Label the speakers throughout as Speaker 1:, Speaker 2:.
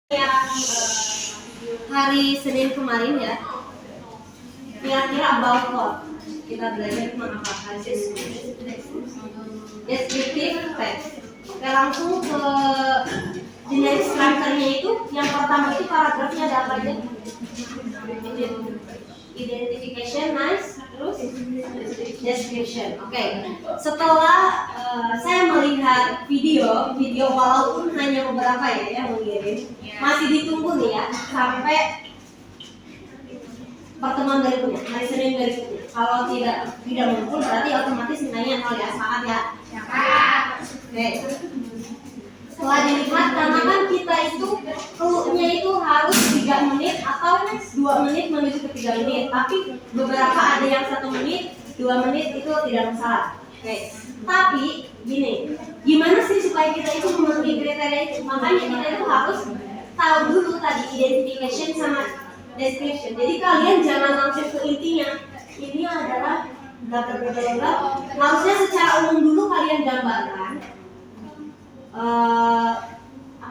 Speaker 1: Yang hari Senin kemarin ya, kira-kira about what kita belajar tentang apa hari Senin? Descriptive text. Oke, langsung ke generic structure-nya itu. Yang pertama itu paragrafnya ada apa aja? Identification, nice. Terus description. Oke. Setelah saya melihat video walaupun hanya beberapa ya yang mengirim, masih ditunggu nih ya sampai pertemuan berikutnya, hari Senin berikutnya. Kalau tidak muncul berarti otomatis nilainya 0 ya. Sepakat ya? Oke. Setelah dilihat, karena kan kita itu clue-nya itu harus 3 menit atau 2 menit menuju ke 3 menit. Tapi beberapa ada yang 1 menit, 2 menit itu tidak masalah. Oke. Tapi gini, gimana sih supaya kita itu memenuhi kriteria itu? Makanya kita itu harus tahu dulu tadi identification sama description. Jadi kalian jangan langsung ke intinya. Ini adalah bla. Harusnya secara umum dulu kalian gambarkan.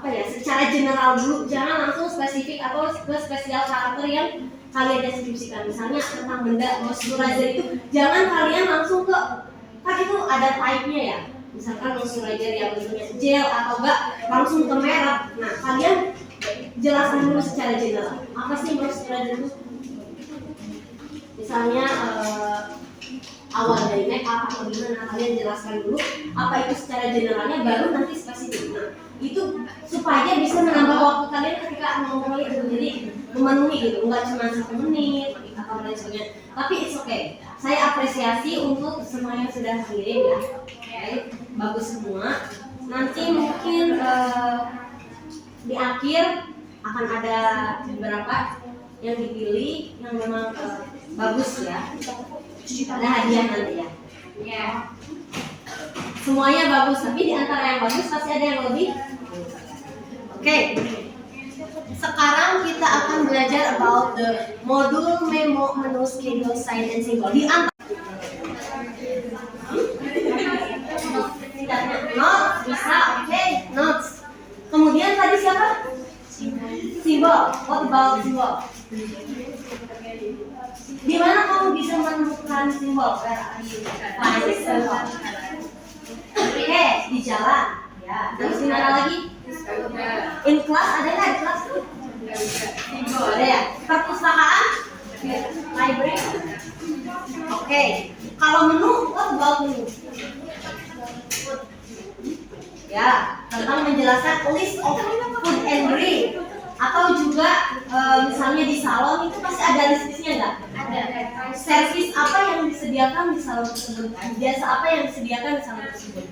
Speaker 1: Secara general dulu, jangan langsung spesifik atau ke spesial karakter yang kalian deskripsikan. Misalnya tentang benda moisturizer itu, jangan kalian langsung ke, kan itu ada type-nya ya. Misalkan moisturizer yang bentuknya gel atau enggak langsung ke merek. Nah, kalian jelaskan dulu secara general. Apa sih moisturizer itu? Misalnya awal dari make up atau gimana, kalian jelaskan dulu apa itu secara generalnya, baru nanti spesifik. Nah, itu supaya bisa menambah waktu kalian ketika ngomong itu, jadi memenuhi gitu, enggak cuma 1 menit atau lain sebagainya. Tapi it's okay. Saya apresiasi untuk semua yang sudah kirim ya. Okay. Bagus semua. Nanti mungkin di akhir akan ada beberapa yang dipilih yang memang bagus ya. Ada hadiah nanti ya. Ya. Semuanya bagus, tapi di antara yang bagus pasti ada yang lebih. Oke. Sekarang kita akan belajar about the modul memo, menu, schedule, sign, and symbol. Di antara notes bisa, oke, notes. Kemudian tadi siapa? Simbol. What about simbol? Di mana kamu bisa menemukan simbol? Oke, di jalan. Ya. Terus di mana lagi? In class, ada nggak di kelas? Simbol ada ya. Perpustakaan? Library? Oke. Kalau menu, what about menu? Ya, tentang menjelaskan list of food and drink. Atau juga misalnya di salon itu pasti ada list-listnya nggak? Ada. Servis apa yang disediakan di salon tersebut? Jasa apa yang disediakan di salon tersebut?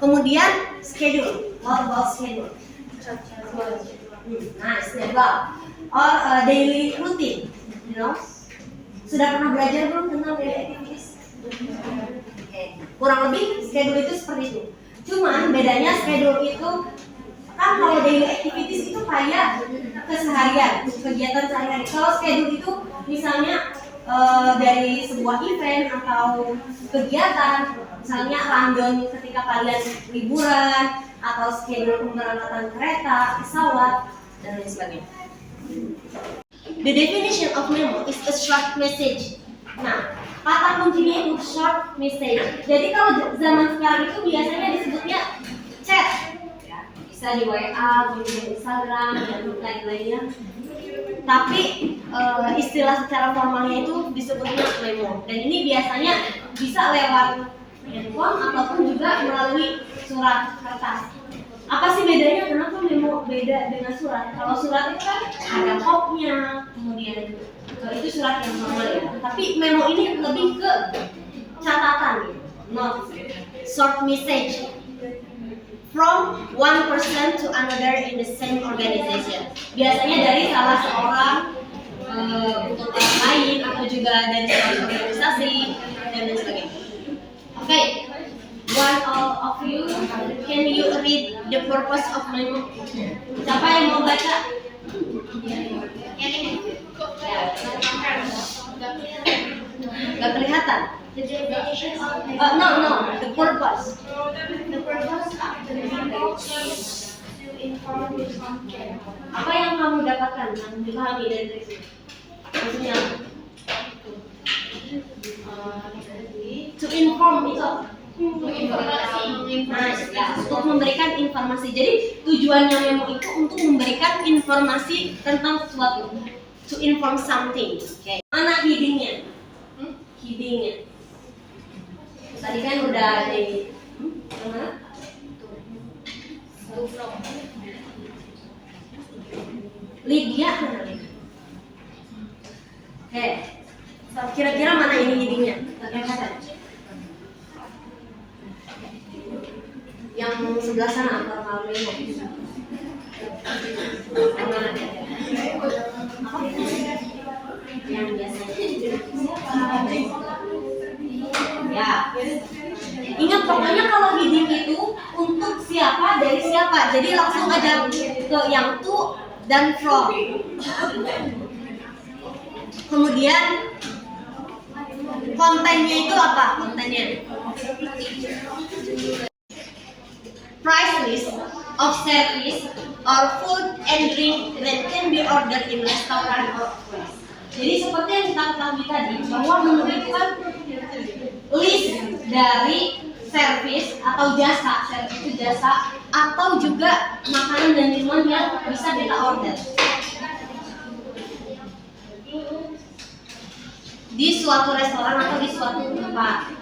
Speaker 1: Kemudian schedule. What about schedule? Nice, jadwal. Or daily routine. You know? Sudah pernah belajar belum tentang daily activities? Okay. Kurang lebih schedule itu seperti itu. Cuman bedanya schedule itu kan kalau daily activities itu kayak keseharian, kegiatan sehari-hari. Kalau schedule itu misalnya dari sebuah event atau kegiatan, misalnya rundown ketika kalian liburan atau schedule pemberangkatan kereta, pesawat, dan lain sebagainya. The definition of memo is a short message. Nah, kata kuncinya itu short message. Jadi kalau zaman sekarang itu biasanya disebutnya chat. Bisa di WA, di Instagram, dan lain-lainnya. Tapi istilah secara formalnya itu disebutnya memo. Dan ini biasanya bisa lewat handphone ataupun juga melalui surat kertas. Apa sih bedanya? Kenapa memo beda dengan surat? Kalau surat itu kan ada kopnya, kemudian itu surat yang formal ya. Tapi memo ini lebih ke catatan, not short message. From one person to another in the same organization. Biasanya dari salah seorang untuk orang lain atau juga dari sebuah organisasi dan lain sebagainya. Oke, one of you, can you read the purpose of memo? Siapa yang mau baca? Gak kelihatan. No, the purpose. The purpose of the memo is to inform the content. Apa yang yang dipahami dari sini. Maksudnya to inform itu untuk memberikan informasi. Jadi tujuannya memo itu untuk memberikan informasi tentang sesuatu. To inform something. Okay. Mana headingnya? Headingnya. Tadi kan udah di mana? Lydia mana? Oke. Kira-kira mana ini headingnya? Yang sebelah sana normal memo. Mana dia? Yang biasanya. Ya. Ingat pokoknya kalau heading itu untuk siapa dari siapa. Jadi langsung aja ke yang to dan from. Kemudian kontennya itu apa? Kontennya price list of service or food and drink that can be ordered in restaurant or place. Jadi seperti yang kita ketahui tadi bahwa menu itu kan list dari service atau jasa, service itu jasa atau juga makanan dan minuman yang bisa kita order di suatu restoran atau di suatu tempat.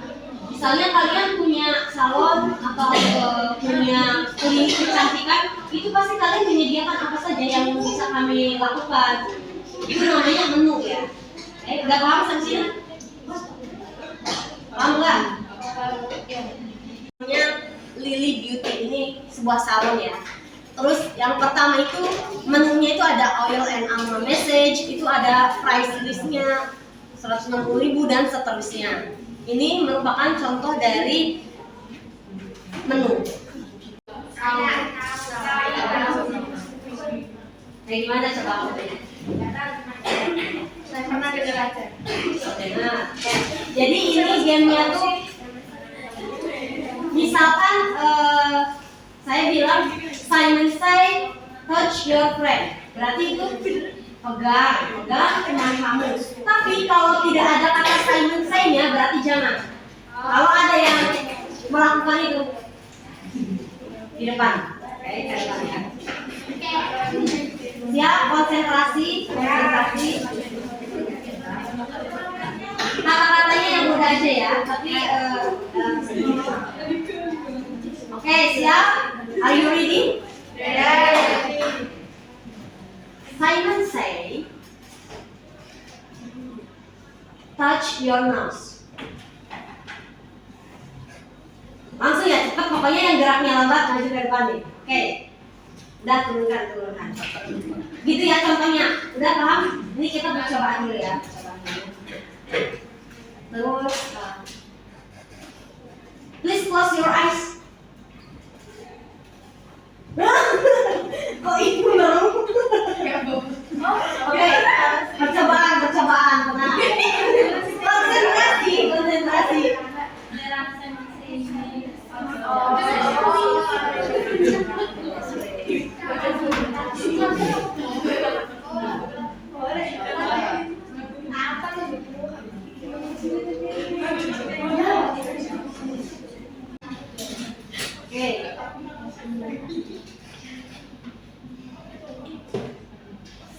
Speaker 1: Misalnya kalian punya salon atau punya klinik kecantikan, itu pasti kalian menyediakan apa saja yang bisa kami lakukan. Itu namanya menu ya. Udah paham sampai sini? Paham nggak? Namanya Lily Beauty, ini sebuah salon ya. Terus yang pertama itu menunya itu ada oil and aroma message, itu ada price listnya 160.000 dan seterusnya. Ini merupakan contoh dari menu. Kayak gimana coba fotonya?
Speaker 2: Saya pernah dengar aja.
Speaker 1: Jadi ini gamenya tuh, misalkan saya bilang Simon say touch your friend, berarti itu pegang teman kamu. Tapi kalau tidak ada kata Simon say-nya berarti jangan. Kalau ada yang melakukan itu di depan, oke, cari kalian. Siap, konsentrasi. Kata-katanya yang mudah aja ya, tapi oke, siap. Are you ready? Simon say, touch your nose. Langsung ya, cepat. Pokoknya yang geraknya lambat maju ke depan nih. Oke. Udah, turunkan. Gitu ya contohnya. Udah paham? Ini kita percobaan dulu ya. Terus, please close your eyes. Kok ibu dong? Oke, percobaan, tenang. Konsentrasi.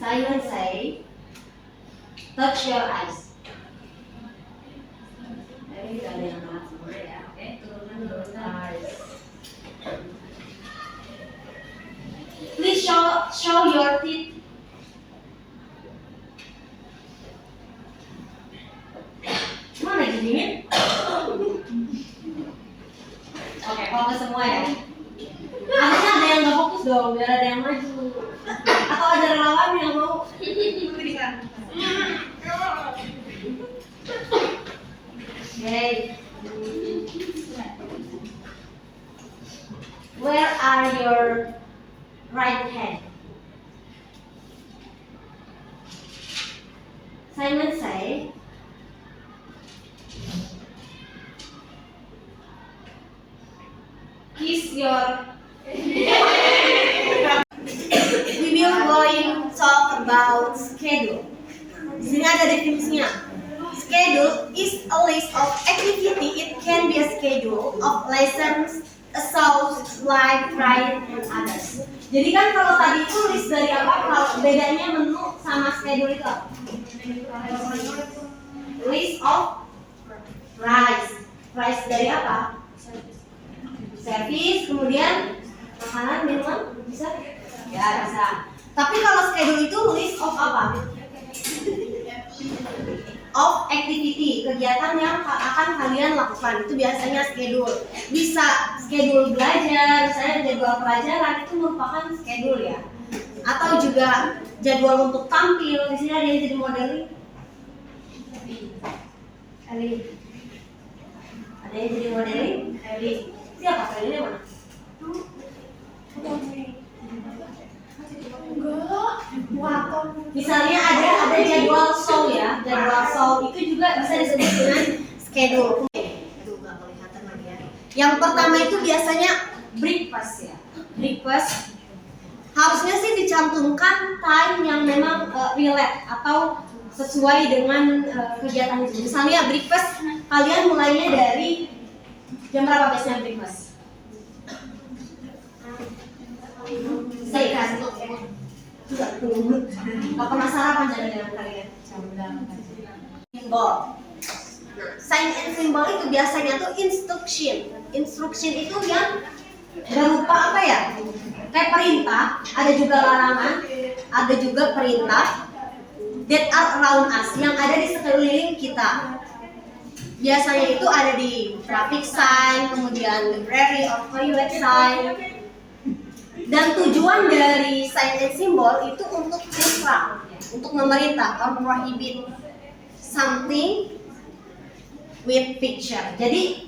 Speaker 1: Simon say, touch your eyes. Ini ada yang kelas semua ya. Oke, turunkan. Please show your teeth. Mana gini? Oke, fokus semua ya. Harusnya ada yang nggak fokus dong, biar ada yang maju. Atau ada relawan yang mau? Okay. Where are your right hand? Simon say, kiss your. We will going talk about schedule. Di sini ada definisinya. Schedule is a list of activity. It can be a schedule of lessons, assaults, life, ride, and others. Jadi kan kalau tadi itu list dari apa? Kalau bedanya menu sama schedule itu apa? List of rice. Rice dari apa? Service, kemudian makanan, minuman, bisa? Ya, bisa. Tapi kalau schedule itu list of apa? Of activity, kegiatan yang akan kalian lakukan. Itu biasanya schedule. Bisa schedule belajar, misalnya jadwal pelajaran itu merupakan schedule ya. Atau juga jadwal untuk tampil. Di sini ada yang jadi modeling. Eli. Ada yang jadi modeling? Eli. Siapa kali ini mana? Misalnya ada jadwal show ya, jadwal show itu juga bisa disebut dengan schedule. Aduh, nggak kelihatan lagi ya. Yang pertama itu biasanya breakfast ya. Breakfast harusnya sih dicantumkan time yang memang relate atau sesuai dengan kegiatan itu. Misalnya breakfast kalian mulainya dari jam berapa biasanya breakfast? Saya nggak pernah sarapan jangan-jangan kalian. Simbol. Nah, sign and symbol itu biasanya tuh instruction. Instruction itu yang berupa apa ya? Kayak perintah, ada juga larangan, ada juga perintah that are around us, yang ada di sekeliling kita. Biasanya itu ada di traffic sign, kemudian library or toilet sign. Dan tujuan dari sign and symbol itu untuk instruct, untuk memerintah or prohibit something with picture. Jadi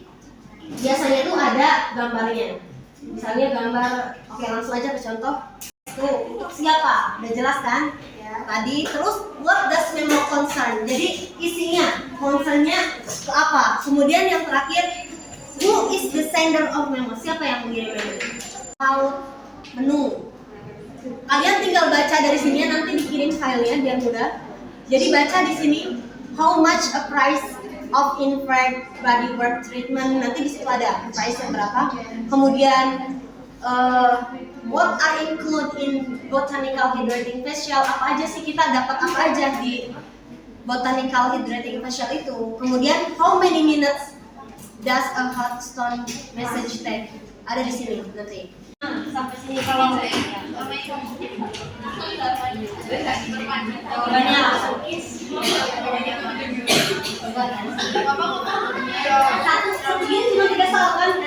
Speaker 1: biasanya itu ada gambarnya. Misalnya gambar, oke langsung aja ke contoh. Tuh, untuk siapa? Udah jelas kan? Ya. Tadi terus what does memo concern? Jadi isinya, concernnya ke apa? Kemudian yang terakhir, who is the sender of memo? Siapa yang mengirim memo? Menu. Kalian tinggal baca dari sini, nanti dikirim filenya biar mudah. Jadi baca di sini how much a price of infrared body work treatment, nanti di situ ada price-nya berapa. Kemudian what are included in botanical hydrating facial, apa aja sih kita dapat apa aja di botanical hydrating facial itu. Kemudian how many minutes does a hot stone message take, ada di sini nanti. Sampai sini kalau jawabannya satu segini cuma 3 soal kan,